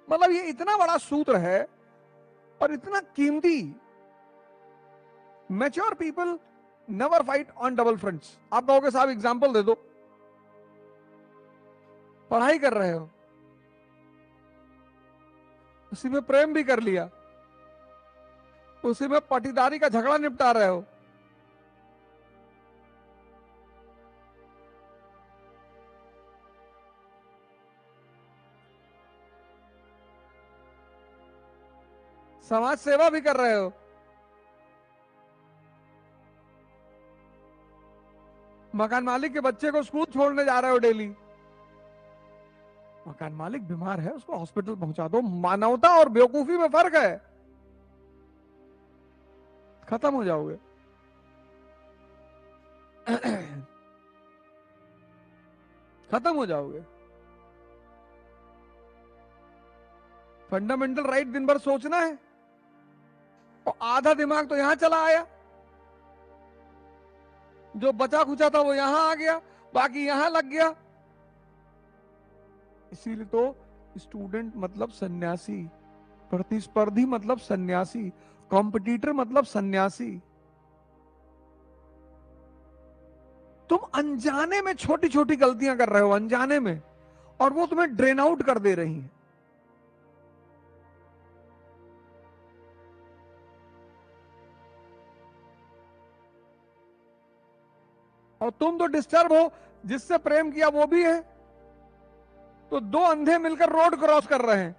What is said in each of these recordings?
मतलब ये इतना बड़ा सूत्र है और इतना कीमती। Mature people never fight on double fronts. आप कहोगे साहब एग्जांपल दे दो। पढ़ाई कर रहे हो, उसी में प्रेम भी कर लिया, उसी में पटीदारी का झगड़ा निपटा रहे हो, समाज सेवा भी कर रहे हो, मकान मालिक के बच्चे को स्कूल छोड़ने जा रहे हो डेली, मकान मालिक बीमार है उसको हॉस्पिटल पहुंचा दो। मानवता और बेवकूफी में फर्क है। खत्म हो जाओगे। खत्म हो जाओगे। फंडामेंटल राइट दिन भर सोचना है और आधा दिमाग तो यहां चला आया, जो बचा खुचा था वो यहां आ गया, बाकी यहां लग गया। इसीलिए तो स्टूडेंट मतलब सन्यासी, प्रतिस्पर्धी मतलब सन्यासी, कॉम्पिटिटर मतलब सन्यासी। तुम अनजाने में छोटी छोटी गलतियां कर रहे हो, अनजाने में, और वो तुम्हें ड्रेन आउट कर दे रही हैं। और तुम तो डिस्टर्ब हो, जिससे प्रेम किया वो भी है, तो दो अंधे मिलकर रोड क्रॉस कर रहे हैं।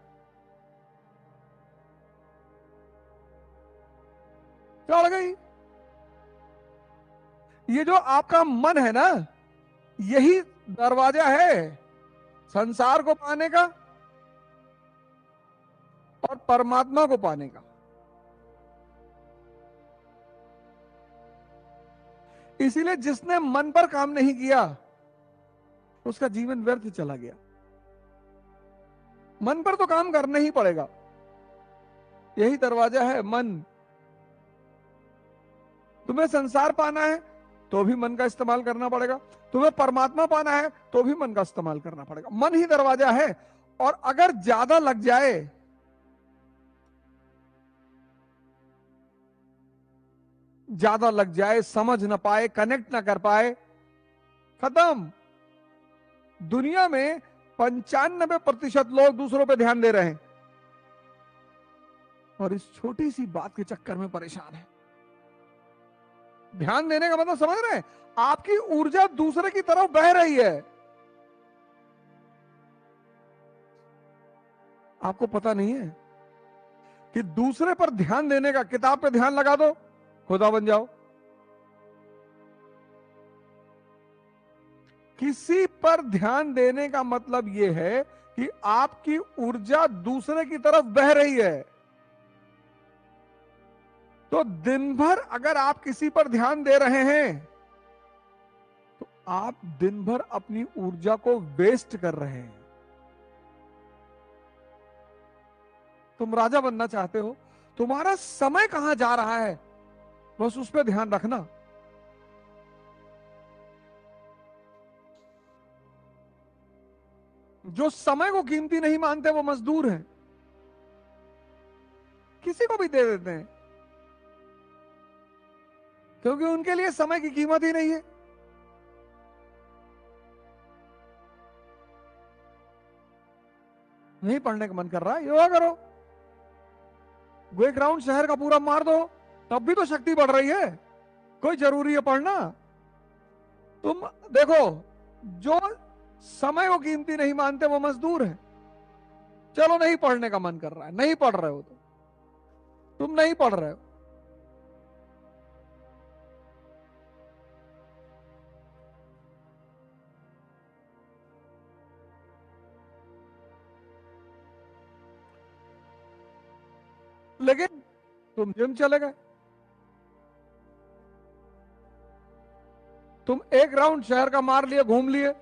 चढ़ गई। ये जो आपका मन है ना, यही दरवाजा है संसार को पाने का और परमात्मा को पाने का। इसीलिए जिसने मन पर काम नहीं किया उसका जीवन व्यर्थ चला गया। मन पर तो काम करना ही पड़ेगा, यही दरवाजा है मन। तुम्हें संसार पाना है तो भी मन का इस्तेमाल करना पड़ेगा, तुम्हें परमात्मा पाना है तो भी मन का इस्तेमाल करना पड़ेगा। मन ही दरवाजा है। और अगर ज्यादा लग जाए, ज्यादा लग जाए, समझ ना पाए, कनेक्ट ना कर पाए, खत्म। दुनिया में 95% लोग दूसरों पे ध्यान दे रहे हैं और इस छोटी सी बात के चक्कर में परेशान है। ध्यान देने का मतलब समझ रहे हैं? आपकी ऊर्जा दूसरे की तरफ बह रही है, आपको पता नहीं है कि दूसरे पर ध्यान देने का, किताब पे ध्यान लगा दो, खुदा बन जाओ। किसी पर ध्यान देने का मतलब यह है कि आपकी ऊर्जा दूसरे की तरफ बह रही है। तो दिन भर अगर आप किसी पर ध्यान दे रहे हैं तो आप दिन भर अपनी ऊर्जा को वेस्ट कर रहे हैं। तुम राजा बनना चाहते हो, तुम्हारा समय कहां जा रहा है बस उस पर ध्यान रखना। जो समय को कीमती नहीं मानते वो मजदूर हैं, किसी को भी दे देते हैं क्योंकि उनके लिए समय की कीमत ही नहीं है। नहीं पढ़ने का मन कर रहा है, योगा करो, एक राउंड शहर का पूरा मार दो, तब भी तो शक्ति बढ़ रही है। कोई जरूरी है पढ़ना? तुम देखो, जो समय को कीमती नहीं मानते वो मजदूर है। चलो नहीं पढ़ने का मन कर रहा है, नहीं पढ़ रहे हो, तो तुम नहीं पढ़ रहे हो, लेकिन तुम जिम चले गए, तुम एक राउंड शहर का मार लिए, घूम लिए,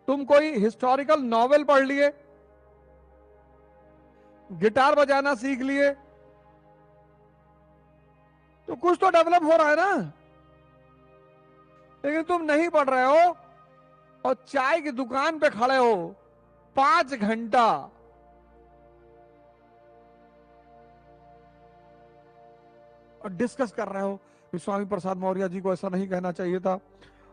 तुम कोई हिस्टोरिकल नॉवेल पढ़ लिए, गिटार बजाना सीख लिए, तो कुछ तो डेवलप हो रहा है ना। लेकिन तुम नहीं पढ़ रहे हो और चाय की दुकान पे खड़े हो 5 घंटा, और डिस्कस कर रहे हो कि स्वामी प्रसाद मौर्य जी को ऐसा नहीं कहना चाहिए था,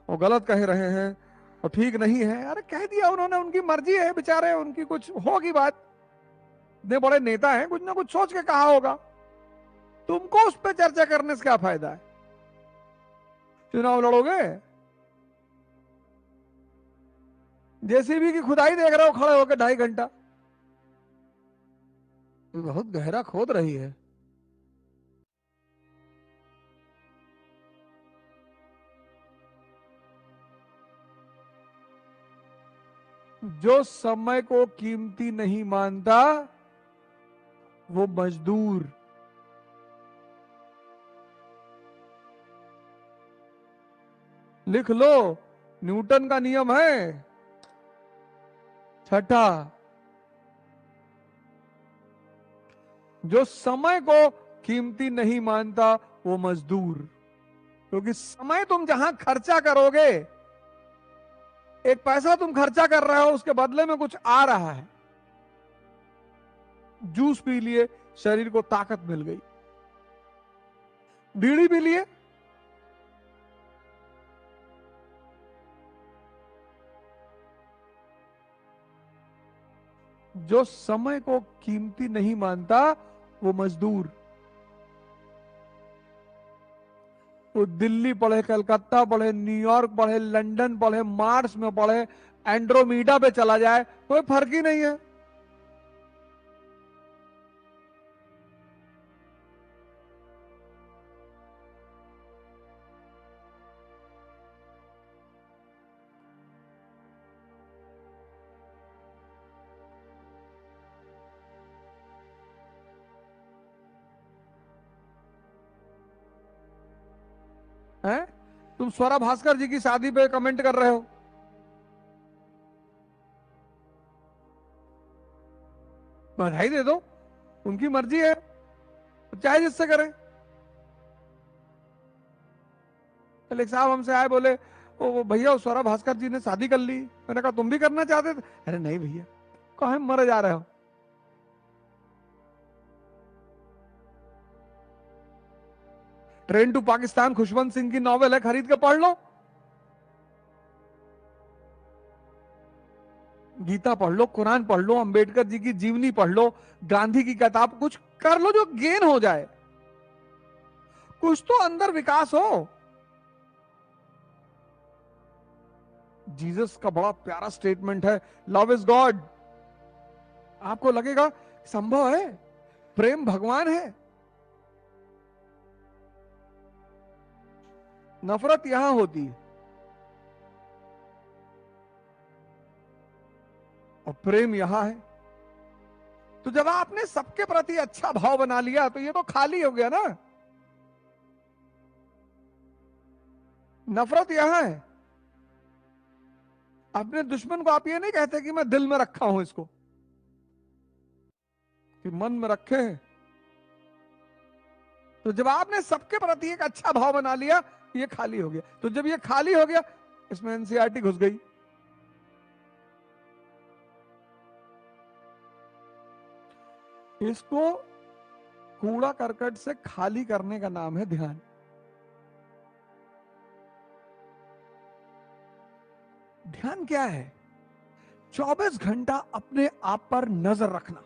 वो गलत कह रहे हैं और ठीक नहीं है। अरे कह दिया उन्होंने, उनकी मर्जी है बेचारे, उनकी कुछ होगी बात, इतने बड़े नेता हैं, कुछ ना कुछ सोच के कहा होगा। तुमको उस पर चर्चा करने से क्या फायदा है? चुनाव लड़ोगे, जेसीबी की खुदाई देख रहे हो खड़े होकर 2.5 घंटा, बहुत गहरा खोद रही है। जो समय को कीमती नहीं मानता वो मजदूर। लिख लो, न्यूटन का नियम है छठा, जो समय को कीमती नहीं मानता वो मजदूर। क्योंकि समय तुम जहां खर्चा करोगे, एक पैसा तुम खर्चा कर रहे हो, उसके बदले में कुछ आ रहा है। जूस पी लिए, शरीर को ताकत मिल गई। बीड़ी पी लिए, जो समय को कीमती नहीं मानता वो मजदूर। वो दिल्ली पढ़े, कलकत्ता पढ़े, न्यूयॉर्क पढ़े, लंदन पढ़े, मार्स में पढ़े, एंड्रोमीडा पे चला जाए, कोई फर्क ही नहीं है। हैं? तुम स्वरा भास्कर जी की शादी पे कमेंट कर रहे हो, बधाई दे दो, उनकी मर्जी है, चाहे जिससे करें। कल एक साहब हमसे आए, बोले वो भैया स्वरा भास्कर जी ने शादी कर ली। मैंने कहा तुम भी करना चाहते थे? अरे नहीं भैया, कहा मरे जा रहे हो। ट्रेन टू पाकिस्तान खुशवंत सिंह की नॉवेल है, खरीद के पढ़ लो। गीता पढ़ लो, कुरान पढ़ लो, अंबेडकर जी की जीवनी पढ़ लो, गांधी की किताब, कुछ कर लो जो गेन हो जाए, कुछ तो अंदर विकास हो। जीसस का बड़ा प्यारा स्टेटमेंट है, लव इज गॉड। आपको लगेगा संभव है, प्रेम भगवान है। नफरत यहां होती है और प्रेम यहां है। तो जब आपने सबके प्रति अच्छा भाव बना लिया तो ये तो खाली हो गया ना। नफरत यहां है। अपने दुश्मन को आप ये नहीं कहते कि मैं दिल में रखा हूं इसको, कि मन में रखे हैं। तो जब आपने सबके प्रति एक अच्छा भाव बना लिया, ये खाली हो गया। तो जब ये खाली हो गया, इसमें एनसीईआरटी घुस गई। इसको कूड़ा करकट से खाली करने का नाम है ध्यान। ध्यान क्या है? 24 घंटा अपने आप पर नजर रखना।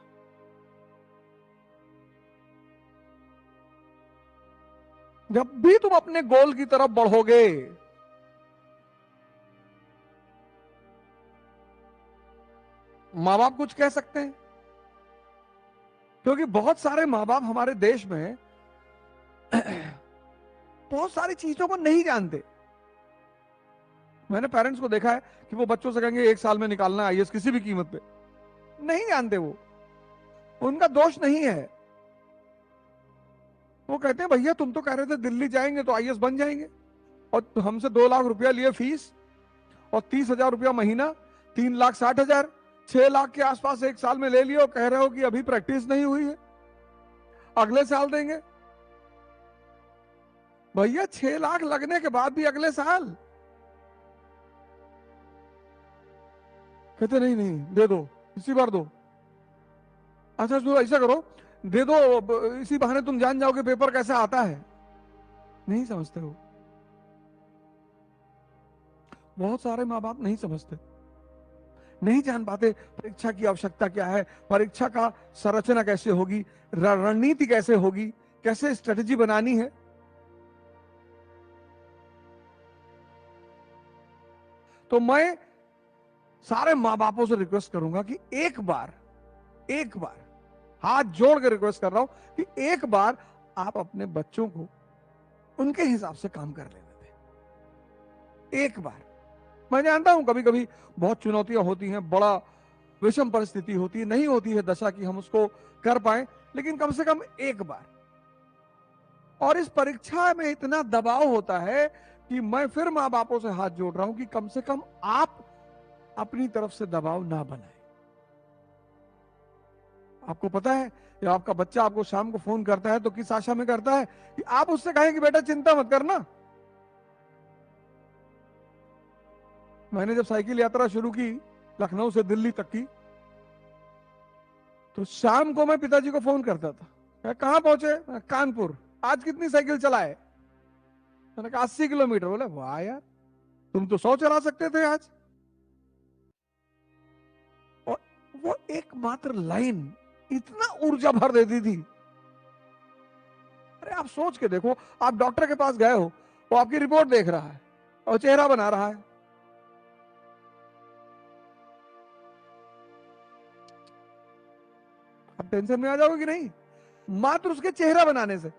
जब भी तुम अपने गोल की तरफ बढ़ोगे, मां बाप कुछ कह सकते हैं, क्योंकि बहुत सारे मां बाप हमारे देश में बहुत सारी चीजों को नहीं जानते। मैंने पेरेंट्स को देखा है कि वो बच्चों से कहेंगे 1 साल में निकालना है आईएएस किसी भी कीमत पे। नहीं जानते वो, उनका दोष नहीं है। वो कहते हैं भैया तुम तो कह रहे थे दिल्ली जाएंगे तो आईएएस बन जाएंगे, और हमसे 2 लाख रुपया लिए फीस और 30,000 रुपया महीना, 3,60,000, 6 लाख के आसपास 1 साल में ले लियो, और कह रहे हो कि अभी प्रैक्टिस नहीं हुई है, अगले साल देंगे। भैया 6 लाख लगने के बाद भी अगले साल। कहते नहीं नहीं दे दो, इसी बार दो। अच्छा सुनो, ऐसा करो, दे दो, इसी बहाने तुम जान जाओगे पेपर कैसा आता है। नहीं समझते हो। बहुत सारे माँ बाप नहीं समझते, नहीं जान पाते परीक्षा की आवश्यकता क्या है, परीक्षा का संरचना कैसे होगी, रणनीति कैसे होगी, कैसे स्ट्रेटेजी बनानी है। तो मैं सारे माँ बापों से रिक्वेस्ट करूंगा कि एक बार हाथ जोड़ के रिक्वेस्ट कर रहा हूं कि एक बार आप अपने बच्चों को उनके हिसाब से काम कर लेने दें। एक बार, मैं जानता हूं कभी कभी बहुत चुनौतियां होती हैं, बड़ा विषम परिस्थिति होती है, नहीं होती है दशा कि हम उसको कर पाए, लेकिन कम से कम एक बार। और इस परीक्षा में इतना दबाव होता है कि मैं फिर माँ बापों से हाथ जोड़ रहा हूं कि कम से कम आप अपनी तरफ से दबाव ना बनाए। आपको पता है, जब आपका बच्चा आपको शाम को फोन करता है तो किस आशा में करता है कि आप उससे कहें कि बेटा चिंता मत करना। मैंने जब साइकिल यात्रा शुरू की लखनऊ से दिल्ली तक की, तो शाम को मैं पिताजी को फोन करता था, कहां पहुंचे, कानपुर, आज कितनी साइकिल चलाए, मैंने कहा 80 किलोमीटर। बोले वाह यार, तुम तो 100 चला सकते थे आज। और वो एकमात्र लाइन इतना ऊर्जा भर देती थी। अरे आप सोच के देखो, आप डॉक्टर के पास गए हो, वो आपकी रिपोर्ट देख रहा है और चेहरा बना रहा है, आप टेंशन में आ जाओगे कि नहीं, मात्र उसके चेहरा बनाने से।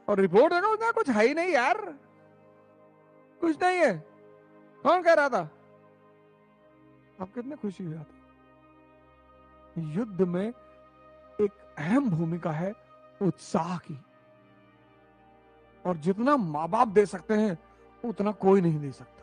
और रिपोर्ट है ना, कुछ है ही नहीं यार, कुछ नहीं है, कौन कह रहा था, आप कितने खुशी हुआ था। युद्ध में एक अहम भूमिका है उत्साह की, और जितना माँ बाप दे सकते हैं उतना कोई नहीं दे सकता।